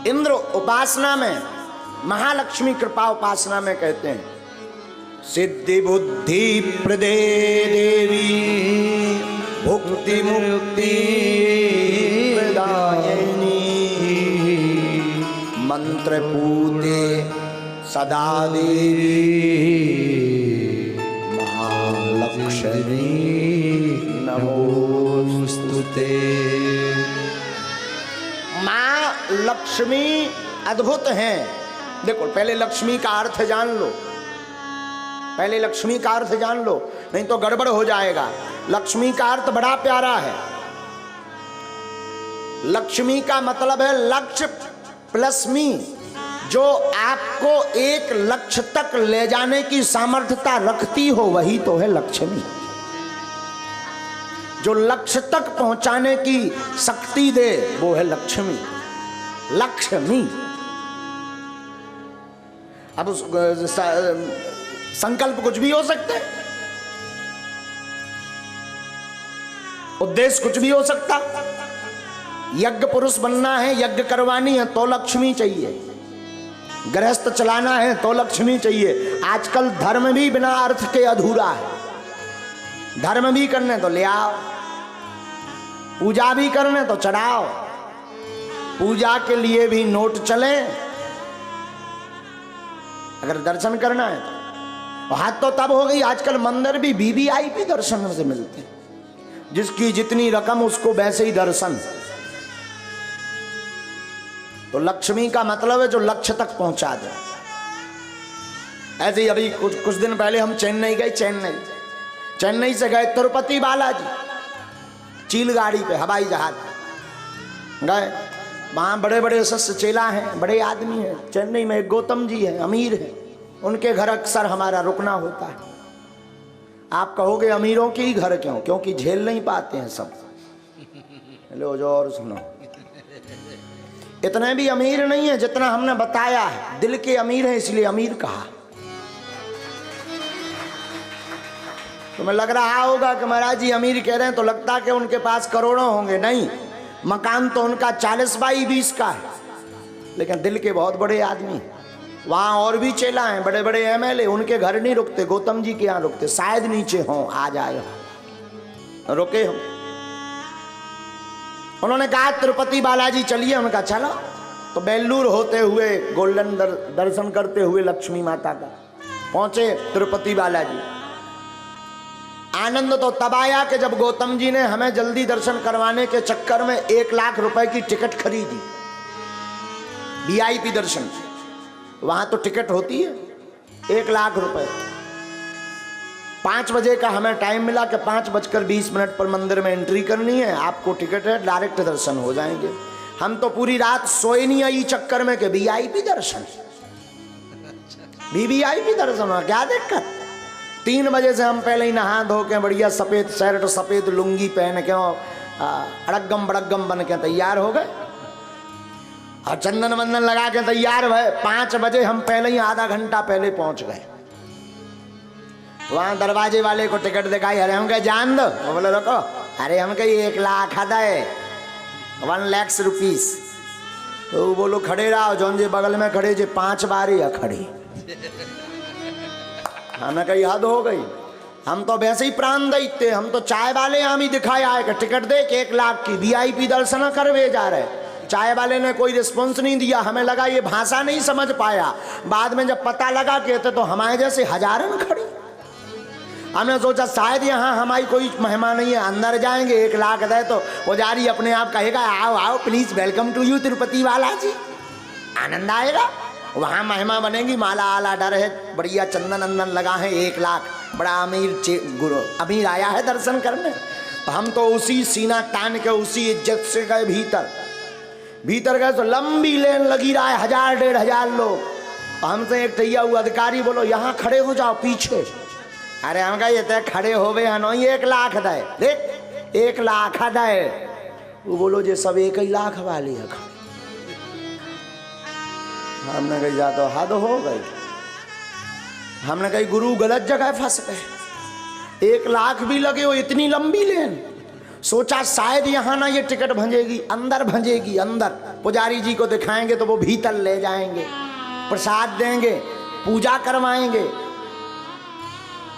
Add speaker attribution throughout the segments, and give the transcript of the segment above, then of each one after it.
Speaker 1: इंद्र उपासना में, महालक्ष्मी कृपा उपासना में कहते हैं सिद्धि बुद्धि प्रदे देवी भुक्ति मुक्ति प्रदायिनी मंत्र पूते सदा देवी महालक्ष्मी नमोस्तुते। माँ लक्ष्मी अद्भुत हैं। देखो पहले लक्ष्मी का अर्थ जान लो, पहले लक्ष्मी का अर्थ जान लो, नहीं तो गड़बड़ हो जाएगा। लक्ष्मी का अर्थ बड़ा प्यारा है। लक्ष्मी का मतलब है लक्ष्य प्लस मी, जो आपको एक लक्ष्य तक ले जाने की सामर्थ्यता रखती हो, वही तो है लक्ष्मी। जो लक्ष्य तक पहुंचाने की शक्ति दे वो है लक्ष्मी, लक्ष्मी। अब संकल्प कुछ भी हो सकते हैं, उद्देश्य कुछ भी हो सकता। यज्ञ पुरुष बनना है, यज्ञ करवानी है तो लक्ष्मी चाहिए, गृहस्थ चलाना है तो लक्ष्मी चाहिए। आजकल धर्म भी बिना अर्थ के अधूरा है। धर्म भी करने तो ले आओ, पूजा भी करने तो चढ़ाओ। पूजा के लिए भी नोट चले, अगर दर्शन करना है तो हाथ तो तब हो गई। आजकल मंदिर भी वीवीआईपी दर्शन से मिलते हैं, जिसकी जितनी रकम उसको वैसे ही दर्शन। तो लक्ष्मी का मतलब है जो लक्ष्य तक पहुंचा दे। ऐसे ही अभी कुछ दिन पहले हम चेन्नई गए। चेन्नई से गए तिरुपति बालाजी, चील गाड़ी पे, हवाई जहाज गए। वहाँ बड़े बड़े सस्य चेला हैं, बड़े आदमी हैं। चेन्नई में एक गौतम जी हैं, अमीर हैं, उनके घर अक्सर हमारा रुकना होता है। आप कहोगे अमीरों के ही घर क्यों? क्योंकि झेल नहीं पाते हैं सब। लो जो और सुनो, इतने भी अमीर नहीं है जितना हमने बताया है, दिल के अमीर है इसलिए अमीर कहा। तुम्हें लग रहा होगा कि महाराज जी अमीर कह रहे हैं तो लगता कि उनके पास करोड़ों होंगे। नहीं, मकान तो उनका 40 बाई 20 का है, लेकिन दिल के बहुत बड़े आदमी। वहाँ और भी चेला हैं, बड़े बड़े एमएलए, उनके घर नहीं रुकते, गौतम जी के यहाँ रुकते। शायद नीचे हों, आ जाए, रुके हम। उन्होंने कहा तिरुपति बालाजी चलिए, उनका चला। तो बेल्लूर होते हुए गोल्डन दर्शन करते हुए लक्ष्मी माता का पहुंचे तिरुपति बालाजी। आनंद तो तब आया कि जब गौतम जी ने हमें जल्दी दर्शन करवाने के चक्कर में 1 लाख रुपए की टिकट खरीदी, वीआईपी दर्शन। वहां तो टिकट होती है 1 लाख रुपए। 5 बजे का हमें टाइम मिला कि 5:20 पर मंदिर में एंट्री करनी है, आपको टिकट है, डायरेक्ट दर्शन हो जाएंगे। हम तो पूरी रात सोए नहीं आई चक्कर में कि वीआईपी दर्शन, वीवीआईपी दर्शन हो, क्या दिक्कत। 3 बजे से हम पहले ही नहा धो के बढ़िया सफेद शर्ट सफेद लुंगी पहन के अड़गम बड़गम बन के तैयार हो गए और चंदन वंदन लगा के तैयार हुए। 5 बजे हम पहले ही आधा घंटा पहले पहुंच गए। वहां दरवाजे वाले को टिकट दिखाई, अरे हम कहे जान दो, वो बोले रुको, अरे हम कहे 1 लाख आधा है, 1 लाख रुपीस। तो बोलो खड़े रहो, जौन जे बगल में खड़े जे 5 बारी या खड़ी। हमें कही हद हो गई, हम तो वैसे ही प्राण दैते, हम तो चाय वाले हम ही दिखाया है कि टिकट दे के 1 लाख की वीआईपी दर्शन करवे जा रहे। चाय वाले ने कोई रिस्पॉन्स नहीं दिया, हमें लगा ये भाषा नहीं समझ पाया। बाद में जब पता लगा कहते तो हमारे जैसे हजारों खड़ी। हमने सोचा शायद यहाँ हमारी कोई महिमा नहीं है, अंदर जाएंगे 1 लाख दे तो पुजारी अपने आप कहेगा आओ आओ please welcome to you Tirupati Balaji, आनंद आएगा। वहाँ महिमा बनेगी, माला आला डर है, बढ़िया चंदन अंदन लगा है, 1 लाख, बड़ा अमीर गुरु अमीर आया है दर्शन करने। तो हम तो उसी सीना तान के उसी इज्जत से गए भीतर गए तो लंबी लेन लगी रहा है, 1000-1500 लोग। हमसे एक टैया हुआ अधिकारी, बोलो यहाँ खड़े हो जाओ पीछे। अरे हम कहे तय खड़े हो गए हनो 1 लाख दे, देख 1 लाख दे। वो बोलो जे सब 1 लाख वाली है। हमने कही जा तो हद हो गई। हमने कही गुरु गलत जगह फंस गए, 1 लाख भी लगे हो इतनी लंबी लेन। सोचा शायद यहाँ ना ये टिकट भंजेगी, अंदर भंजेगी अंदर। पुजारी जी को दिखाएंगे तो वो भीतर ले जाएंगे, प्रसाद देंगे, पूजा करवाएंगे।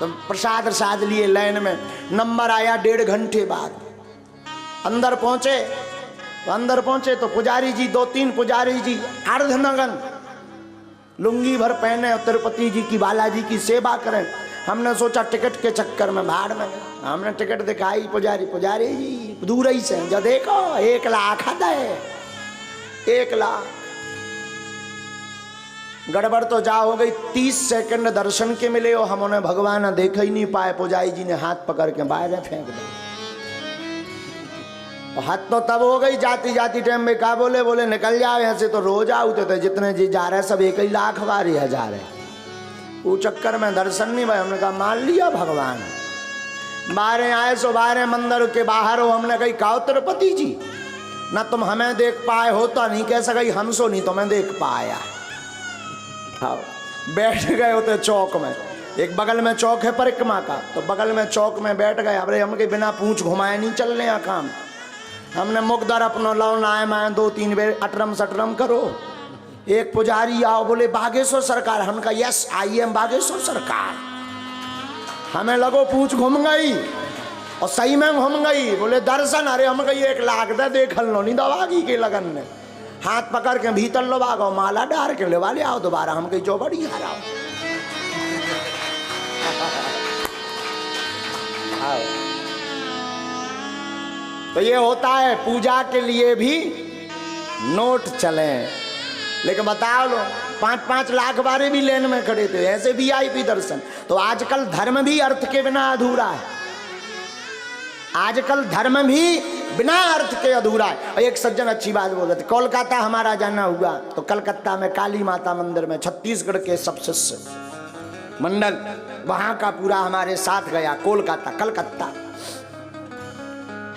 Speaker 1: तो प्रसाद लिए लाइन में, नंबर आया 1.5 घंटे बाद। अंदर पहुंचे तो पुजारी जी 2-3 पुजारी जी अर्धनग्न लुंगी भर पहने और तिरुपति जी की, बालाजी की सेवा करें। हमने सोचा टिकट के चक्कर में भाड़ में, हमने टिकट दिखाई, पुजारी जी दूर ही से जो देखो 1 लाख है, 1 लाख। गड़बड़ तो जा हो गई। 30 सेकंड दर्शन के मिले और हम उन्हें भगवान देख ही नहीं पाए। पुजारी जी ने हाथ पकड़ के बाहर फेंक दिया। हाथ तो तब हो गई जाती टाइम में, कहा बोले निकल जाओ यहाँ से। तो रोज आते थे, जितने जी जा रहे सब 1 लाख 12,000 है। वो चक्कर में दर्शन नहीं भाई। हमने कहा मान लिया भगवान। बाहर आए सो बाहर मंदिर के बाहर हो। हमने कही कहा तिरुपति जी ना तुम हमें देख पाए हो तो नहीं कह सके, हम सो नहीं तुम्हें देख पाया। हाँ, बैठ गए होते चौक में, एक बगल में चौक है परिक्रमा का, तो बगल में चौक में बैठ गए। अरे हमके बिना पूंछ घुमाए नहीं चलने आ काम। हमने मुकदर अपनो लौन आए मैं 2-3 बेर अटरम सटरम करो। एक पुजारी आओ बोले बागेश्वर सरकार। हमका यस आई एम बागेश्वर सरकार। हमें लगो पूंछ घूम गई और सही में घूम गई। बोले दर्शन। अरे हम कही 1 लाख दे देख लो नहीं दवागी के लगन में। हाथ पकड़ के भीतर लो भागो, माला डार के लेवा ले आओ दोबारा। हम कही जो बड़ी हराओ। तो ये होता है, पूजा के लिए भी नोट चले। लेकिन बताओ लो 5-5 लाख वाले भी लेन में खड़े थे, ऐसे VIP दर्शन। तो आजकल धर्म भी अर्थ के बिना अधूरा है। आजकल धर्म भी बिना अर्थ के अधूरा है। और एक सज्जन अच्छी बात बोल रहे थे, कोलकाता हमारा जाना हुआ तो कलकत्ता में काली माता मंदिर में छत्तीसगढ़ के सब शिष्य मंडल वहां का पूरा हमारे साथ गया। कोलकाता कलकत्ता।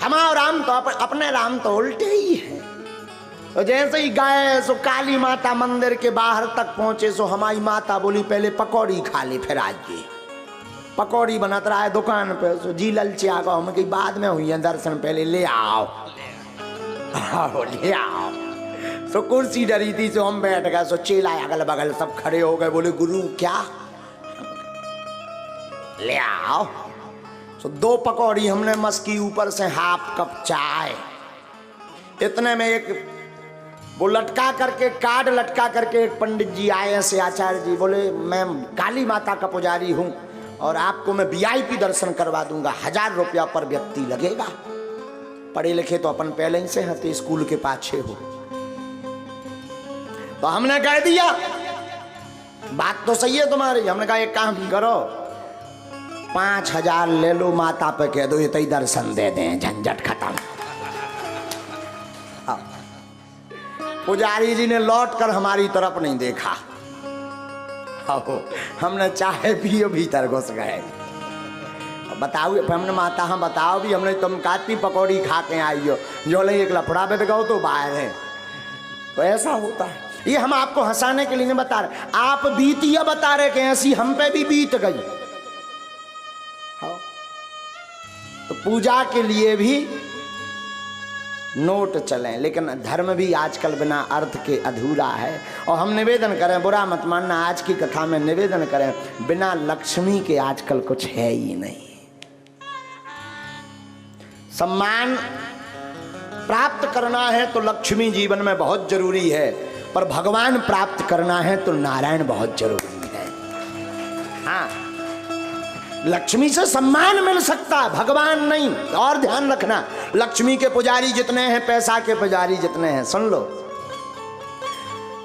Speaker 1: हमारा राम तो अपने राम तो उल्टे ही है। तो जैसे ही गए सो काली माता मंदिर के बाहर तक पहुंचे सो हमारी माता बोली पहले पकौड़ी खा ले फिर आइए। पकौड़ी बनत रहा है दुकान पे। सो जी ललचे आ गो, हम कहीं बाद में हुई है दर्शन, पहले ले आओ ले आओ। सो कुर्सी डरी थी सो हम बैठ गए। सो चेला अगल बगल सब खड़े हो गए। बोले गुरु क्या ले आओ। सो 2 पकौड़ी हमने मस्की, ऊपर से हाफ कप चाय। इतने में एक वो लटका करके कार्ड लटका करके एक पंडित जी आए ऐसे आचार्य जी। बोले मैं काली माता का पुजारी हूं और आपको मैं VIP दर्शन करवा दूंगा, 1000 रुपया पर व्यक्ति लगेगा। पढ़े लिखे तो अपन पहले ही से हते, स्कूल के पाछे हो। तो हमने कह दिया बात तो सही है तुम्हारी। हमने कहा एक काम करो 5000 ले लो, माता पे कह दो ये तई दर्शन दे दें, झंझट खत्म। पुजारी जी ने लौट कर हमारी तरफ नहीं देखा। हमने चाय पी भीतर घुस गए। बताओ हमने माता हाँ बताओ भी, हमने तुम काती पकौड़ी खा के आई हो, जो ले एक लफड़ा पे गो तो बाहर है। तो ऐसा होता है। ये हम आपको हंसाने के लिए नहीं बता रहे, आप बीतिया बता रहे कि ऐसी हम पे भी बीत गई। तो पूजा के लिए भी नोट चलें, लेकिन धर्म भी आजकल बिना अर्थ के अधूरा है। और हम निवेदन करें, बुरा मत मानना, आज की कथा में निवेदन करें, बिना लक्ष्मी के आजकल कुछ है ही नहीं। सम्मान प्राप्त करना है तो लक्ष्मी जीवन में बहुत जरूरी है, पर भगवान प्राप्त करना है तो नारायण बहुत जरूरी है। हाँ, लक्ष्मी से सम्मान मिल सकता है, भगवान नहीं। और ध्यान रखना, लक्ष्मी के पुजारी जितने हैं पैसा के पुजारी जितने हैं। सुन लो,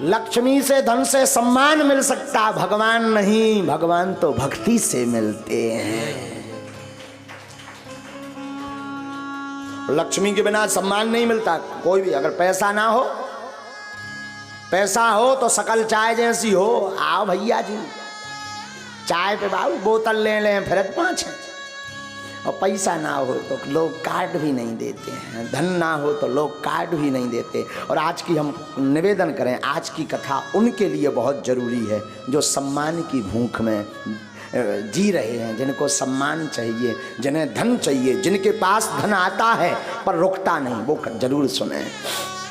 Speaker 1: लक्ष्मी से धन से सम्मान मिल सकता है, भगवान नहीं। भगवान तो भक्ति से मिलते हैं। लक्ष्मी के बिना सम्मान नहीं मिलता कोई भी। अगर पैसा ना हो, पैसा हो तो सकल चाय जैसी हो, आओ भैया जी चाय पे बाबू बोतल ले लें फिर 5 है। और पैसा ना हो तो लोग कार्ड भी नहीं देते हैं, धन ना हो तो लोग कार्ड भी नहीं देते। और आज की हम निवेदन करें, आज की कथा उनके लिए बहुत जरूरी है जो सम्मान की भूख में जी रहे हैं, जिनको सम्मान चाहिए, जिन्हें धन चाहिए, जिनके पास धन आता है पर रुकता नहीं, वो जरूर सुने।